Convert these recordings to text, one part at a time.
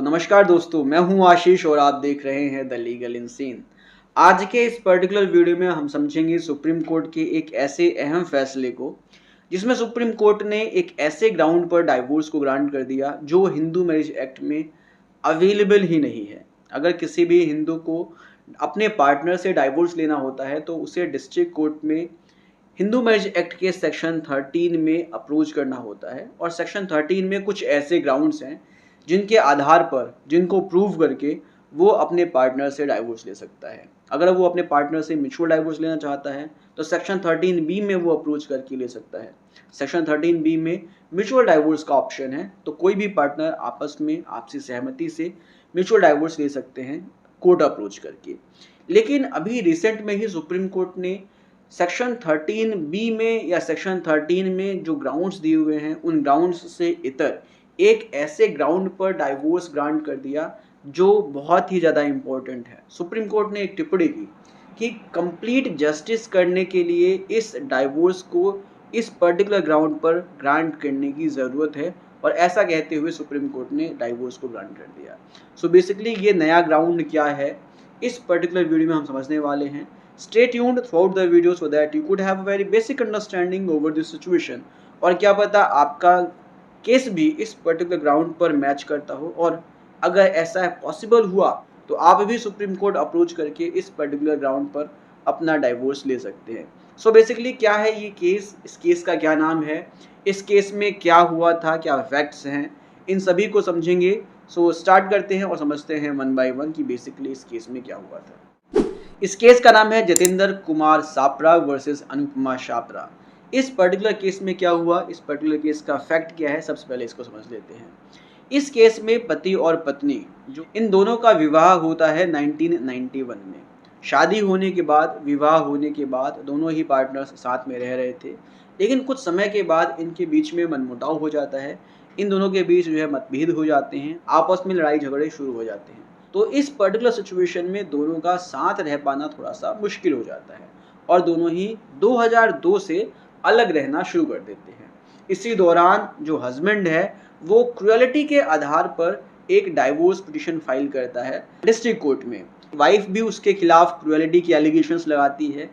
तो नमस्कार दोस्तों, मैं हूं आशीष और आप देख रहे हैं द लीगल इंसीन। आज के इस पर्टिकुलर वीडियो में हम समझेंगे सुप्रीम कोर्ट के एक ऐसे अहम फैसले को जिसमें सुप्रीम कोर्ट ने एक ऐसे ग्राउंड पर डाइवोर्स को ग्रांट कर दिया जो हिंदू मैरिज एक्ट में अवेलेबल ही नहीं है। अगर किसी भी हिंदू को अपने पार्टनर से डाइवोर्स लेना होता है तो उसे डिस्ट्रिक्ट कोर्ट में हिंदू मैरिज एक्ट के सेक्शन 13 में अप्रोच करना होता है और सेक्शन 13 में कुछ ऐसे ग्राउंड्स हैं जिनके आधार पर, जिनको प्रूव करके वो अपने पार्टनर से डाइवोर्स ले सकता है। अगर वो अपने पार्टनर से म्यूचुअल डाइवोर्स लेना चाहता है तो सेक्शन 13 बी में वो अप्रोच करके ले सकता है। सेक्शन 13 बी में म्यूचुअल डाइवोर्स का ऑप्शन है, तो कोई भी पार्टनर आपस में आपसी सहमति से म्यूचुअल डाइवोर्स ले सकते हैं कोर्ट अप्रोच करके। लेकिन अभी रिसेंट में ही सुप्रीम कोर्ट ने सेक्शन 13 बी में या सेक्शन 13 में जो ग्राउंड्स दिए हुए हैं उन ग्राउंड्स से इतर एक ऐसे ग्राउंड पर डाइवोर्स ग्रांट कर दिया जो बहुत ही ज़्यादा इम्पोर्टेंट है। सुप्रीम कोर्ट ने एक टिप्पणी की कि कंप्लीट जस्टिस करने के लिए इस डाइवोर्स को इस पर्टिकुलर ग्राउंड पर ग्रांट करने की ज़रूरत है, और ऐसा कहते हुए सुप्रीम कोर्ट ने डाइवोर्स को ग्रांट कर दिया। सो बेसिकली ये नया ग्राउंड क्या है, इस पर्टिकुलर वीडियो में हम समझने वाले हैं। Stay tuned throughout the video so that you could have a very basic understanding over this situation। और क्या पता आपका केस भी इस पर्टिकुलर ग्राउंड पर मैच करता हो, और अगर ऐसा पॉसिबल हुआ तो आप भी सुप्रीम कोर्ट अप्रोच करके इस पर्टिकुलर ग्राउंड पर अपना डाइवोर्स ले सकते हैं। सो बेसिकली क्या है ये केस, इस केस का क्या नाम है, इस केस में क्या हुआ था, क्या फैक्ट्स हैं, इन सभी को समझेंगे। सो स्टार्ट करते हैं और समझते हैं वन बाय वन कि बेसिकली इस केस में क्या हुआ था। इस केस का नाम है जतेंद्र कुमार सापरा वर्सेस अनुपमा छापरा। इस पर्टिकुलर केस में क्या हुआ, इस पर्टिकुलर केस का फैक्ट क्या है, सबसे पहले इसको समझ लेते हैं। इस केस में पति और पत्नी, जो इन दोनों का विवाह होता है 1991 में। शादी होने के बाद, विवाह होने के बाद दोनों ही पार्टनर्स साथ में रह रहे थे, लेकिन कुछ समय के बाद इनके बीच में मनमुटाव हो जाता है। इन दोनों के बीच जो है मतभेद हो जाते हैं, आपस में लड़ाई झगड़े शुरू हो जाते हैं। तो इस पर्टिकुलर सिचुएशन में दोनों का साथ रह पाना थोड़ा सा मुश्किल हो जाता है और दोनों ही 2002 से अलग रहना शुरू कर देते हैं। इसी दौरान जो हस्बैंड है वो क्रुएलिटी के आधार पर एक डाइवोर्स पिटीशन फाइल करता है डिस्ट्रिक्ट कोर्ट में। वाइफ भी उसके खिलाफ क्रुएलिटी की एलिगेशंस लगाती है,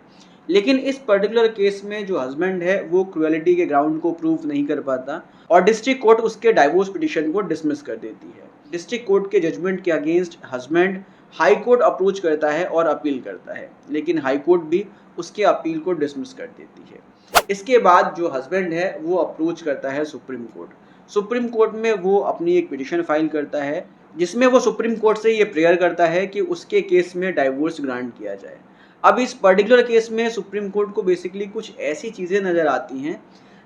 लेकिन इस पर्टिकुलर केस में जो हस्बैंड है वो क्रुएलिटी के ग्राउंड को प्रूव नहीं कर पाता और डिस्ट्रिक्ट कोर्ट उसके डाइवोर्स पिटीशन को डिसमिस कर देती है। डिस्ट्रिक्ट कोर्ट के जजमेंट के against husband high court approach करता है और अपील करता है, लेकिन हाई कोर्ट भी उसके अपील को डिसमिस कर देती है। इसके बाद जो हस्बैंड है वो अप्रोच करता है सुप्रीम कोर्ट। सुप्रीम कोर्ट में वो अपनी एक पिटीशन फाइल करता है जिसमें वो सुप्रीम कोर्ट से ये प्रेयर करता है कि उसके केस में डाइवोर्स ग्रांट किया जाए। अब इस पर्टिकुलर केस में सुप्रीम कोर्ट को बेसिकली कुछ ऐसी चीज़ें नज़र आती हैं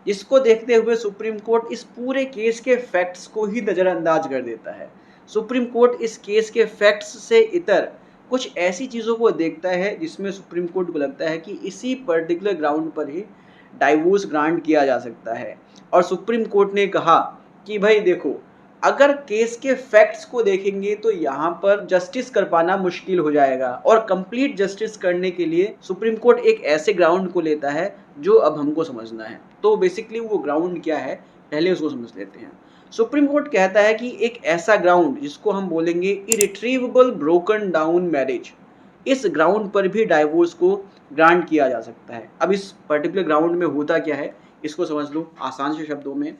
जिसको देखते हुए सुप्रीम कोर्ट इस पूरे केस के फैक्ट्स को ही नज़रअंदाज कर देता है। सुप्रीम कोर्ट इस केस के फैक्ट्स से इतर कुछ ऐसी चीज़ों को देखता है जिसमें सुप्रीम कोर्ट को लगता है कि इसी पर्टिकुलर ग्राउंड पर ही डाइवोर्स ग्रांट किया जा सकता है। और सुप्रीम कोर्ट ने कहा कि भाई देखो, अगर केस के फैक्ट्स को देखेंगे तो यहाँ पर जस्टिस कर पाना मुश्किल हो जाएगा, और कंप्लीट जस्टिस करने के लिए सुप्रीम कोर्ट एक ऐसे ग्राउंड को लेता है जो अब हमको समझना है। तो बेसिकली वो ग्राउंड क्या है, पहले उसको समझ लेते हैं। सुप्रीम कोर्ट कहता है कि एक ऐसा ग्राउंड जिसको हम बोलेंगे इरिट्रीवेबल ब्रोकन डाउन मैरिज, इस ग्राउंड पर भी डाइवोर्स को ग्रांट किया जा सकता है। अब इस पर्टिकुलर ग्राउंड में होता क्या है, इसको समझ लो आसान से शब्दों में।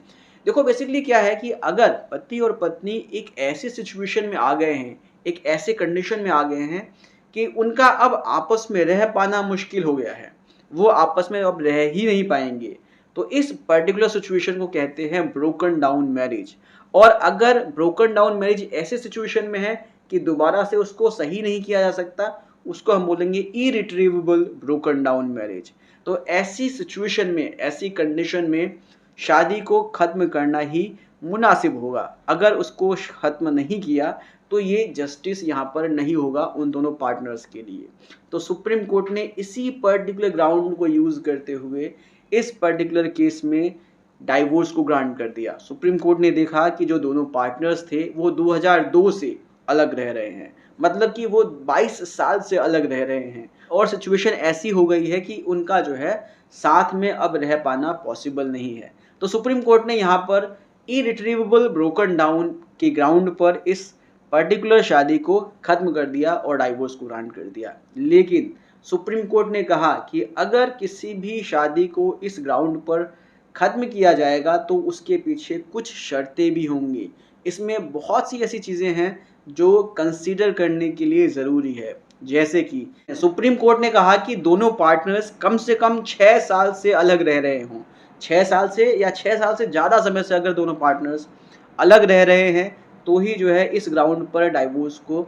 देखो बेसिकली क्या है कि अगर पति और पत्नी एक ऐसी सिचुएशन में आ गए हैं, एक ऐसे कंडीशन में आ गए हैं कि उनका अब आपस में रह पाना मुश्किल हो गया है, वो आपस में अब रह ही नहीं पाएंगे, तो इस पर्टिकुलर सिचुएशन को कहते हैं ब्रोकन डाउन मैरिज। और अगर ब्रोकन डाउन मैरिज ऐसे सिचुएशन में है कि दोबारा से उसको सही नहीं किया जा सकता, उसको हम बोलेंगे इरिट्रीवेबल ब्रोकन डाउन मैरिज। तो ऐसी सिचुएशन में, ऐसी कंडीशन में शादी को ख़त्म करना ही मुनासिब होगा। अगर उसको ख़त्म नहीं किया तो ये जस्टिस यहाँ पर नहीं होगा उन दोनों पार्टनर्स के लिए। तो सुप्रीम कोर्ट ने इसी पर्टिकुलर ग्राउंड को यूज़ करते हुए इस पर्टिकुलर केस में डाइवोर्स को ग्रांट कर दिया। सुप्रीम कोर्ट ने देखा कि जो दोनों पार्टनर्स थे वो 2002 से अलग रह रहे हैं, मतलब कि वो 22 साल से अलग रह रहे हैं, और सिचुएशन ऐसी हो गई है कि उनका जो है साथ में अब रह पाना पॉसिबल नहीं है। तो सुप्रीम कोर्ट ने यहाँ पर इरिट्रीवेबल ब्रोकन डाउन के ग्राउंड पर इस पर्टिकुलर शादी को खत्म कर दिया और डाइवोर्स को ग्रांट कर दिया। लेकिन सुप्रीम कोर्ट ने कहा कि अगर किसी भी शादी को इस ग्राउंड पर खत्म किया जाएगा तो उसके पीछे कुछ शर्तें भी होंगी। इसमें बहुत सी ऐसी चीज़ें हैं जो कंसीडर करने के लिए ज़रूरी है। जैसे कि सुप्रीम कोर्ट ने कहा कि दोनों पार्टनर्स कम से कम 6 साल से अलग रह रहे हों। 6 साल से या 6 साल से ज़्यादा समय से अगर दोनों पार्टनर्स अलग रह रहे हैं तो ही जो है इस ग्राउंड पर डाइवोर्स को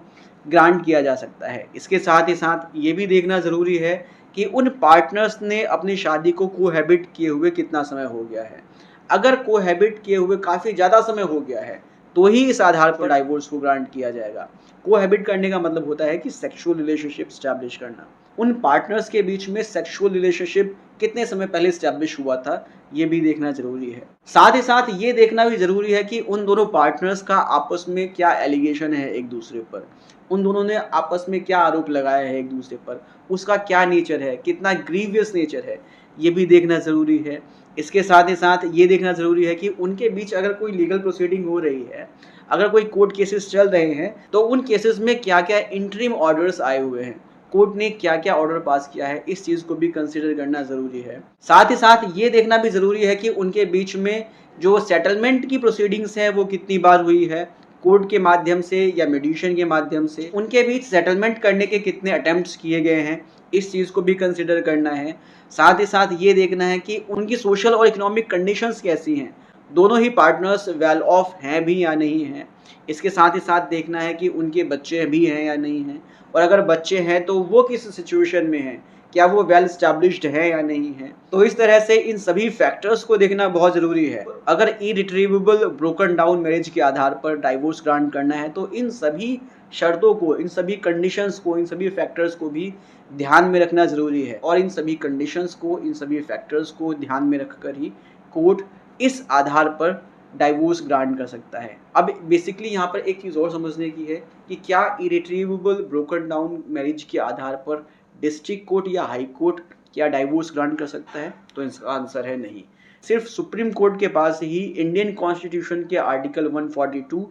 ग्रांट किया जा सकता है। इसके साथ ही साथ ये भी देखना ज़रूरी है कि उन पार्टनर्स ने अपनी शादी को कोहैबिट किए हुए कितना समय हो गया है। अगर कोहैबिट किए हुए काफ़ी ज़्यादा समय हो गया है तो ही इस आधार पर डाइवोर्स को ग्रांट किया जाएगा। कोहैबिट करने का मतलब होता है कि सेक्सुअल रिलेशनशिप स्टैब्लिश करना। उन पार्टनर्स के बीच में सेक्सुअल रिलेशनशिप कितने समय पहले स्टैब्लिश हुआ था, ये भी देखना ज़रूरी है। साथ ही साथ ये देखना भी ज़रूरी है कि उन दोनों पार्टनर्स का आपस में क्या एलिगेशन है एक दूसरे पर। उन दोनों ने आपस में क्या आरोप लगाया है एक दूसरे पर, उसका क्या नेचर है, कितना ग्रीवियस नेचर है, ये भी देखना ज़रूरी है। इसके साथ ही साथ ये देखना ज़रूरी है कि उनके बीच अगर कोई लीगल प्रोसीडिंग हो रही है, अगर कोई कोर्ट केसेस चल रहे हैं, तो उन केसेस में क्या-क्या इंटरिम ऑर्डर्स आए हुए हैं, कोर्ट ने क्या-क्या ऑर्डर पास किया है, इस चीज़ को भी कंसीडर करना ज़रूरी है। साथ ही साथ ये देखना भी ज़रूरी है कि उनके बीच में जो सेटलमेंट की प्रोसीडिंग्स है वो कितनी बार हुई है, कोर्ट के माध्यम से या मीडिएशन के माध्यम से, उनके बीच सेटलमेंट करने के कितने अटेम्प्ट्स किए गए हैं, इस चीज़ को भी कंसीडर करना है। साथ ही साथ ये देखना है कि उनकी सोशल और इकोनॉमिक कंडीशंस कैसी हैं, दोनों ही पार्टनर्स वेल ऑफ हैं भी या नहीं हैं। इसके साथ ही साथ देखना है कि उनके बच्चे भी हैं या नहीं हैं, और अगर बच्चे हैं तो वो किस सिचुएशन में हैं, क्या वो वेल एस्टैब्लिश्ड है या नहीं है। तो इस तरह से इन सभी फैक्टर्स को देखना बहुत ज़रूरी है। अगर इरिट्रीवेबल ब्रोकन डाउन मैरिज के आधार पर डाइवोर्स ग्रांट करना है तो इन सभी शर्तों को, इन सभी कंडीशंस को, इन सभी फैक्टर्स को भी ध्यान में रखना ज़रूरी है, और इन सभी कंडीशंस को, इन सभी फैक्टर्स को ध्यान में रखकर ही कोर्ट इस आधार पर डाइवोर्स ग्रांट कर सकता है। अब बेसिकली यहाँ पर एक चीज़ और समझने की है कि क्या इरिट्रीवेबल ब्रोकन डाउन मैरिज के आधार पर डिस्ट्रिक्ट कोर्ट या हाई कोर्ट क्या डाइवोर्स ग्रांट कर सकता है, तो इसका आंसर है नहीं। सिर्फ सुप्रीम कोर्ट के पास ही इंडियन कॉन्स्टिट्यूशन के आर्टिकल 142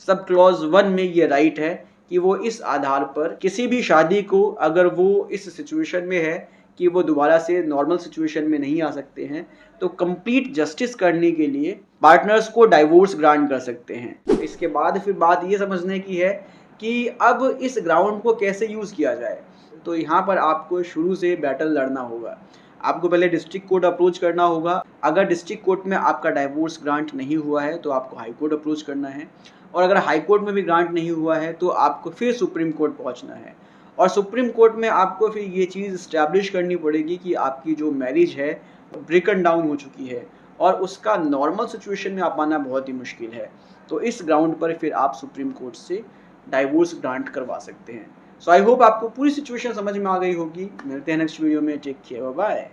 सब क्लॉज 1 में ये राइट है कि वो इस आधार पर किसी भी शादी को, अगर वो इस सिचुएशन में है कि वो दोबारा से नॉर्मल सिचुएशन में नहीं आ सकते हैं, तो कंप्लीट जस्टिस करने के लिए पार्टनर्स को डाइवोर्स ग्रांट कर सकते हैं। इसके बाद फिर बात ये समझने की है कि अब इस ग्राउंड को कैसे यूज़ किया जाए। तो यहाँ पर आपको शुरू से बैटल लड़ना होगा। आपको पहले डिस्ट्रिक्ट कोर्ट अप्रोच करना होगा। अगर डिस्ट्रिक्ट कोर्ट में आपका डाइवोर्स ग्रांट नहीं हुआ है तो आपको हाई कोर्ट अप्रोच करना है, और अगर हाई कोर्ट में भी ग्रांट नहीं हुआ है तो आपको फिर सुप्रीम कोर्ट पहुँचना है, और सुप्रीम कोर्ट में आपको फिर ये चीज़ इस्टेब्लिश करनी पड़ेगी कि आपकी जो मैरिज है ब्रेकन डाउन हो चुकी है और उसका नॉर्मल सिचुएशन में आ पाना बहुत ही मुश्किल है। तो इस ग्राउंड पर फिर आप सुप्रीम कोर्ट से डाइवोर्स ग्रांट करवा सकते हैं। सो आई होप आपको पूरी सिचुएशन समझ में आ गई होगी। मिलते हैं नेक्स्ट वीडियो में। Take care, bye bye.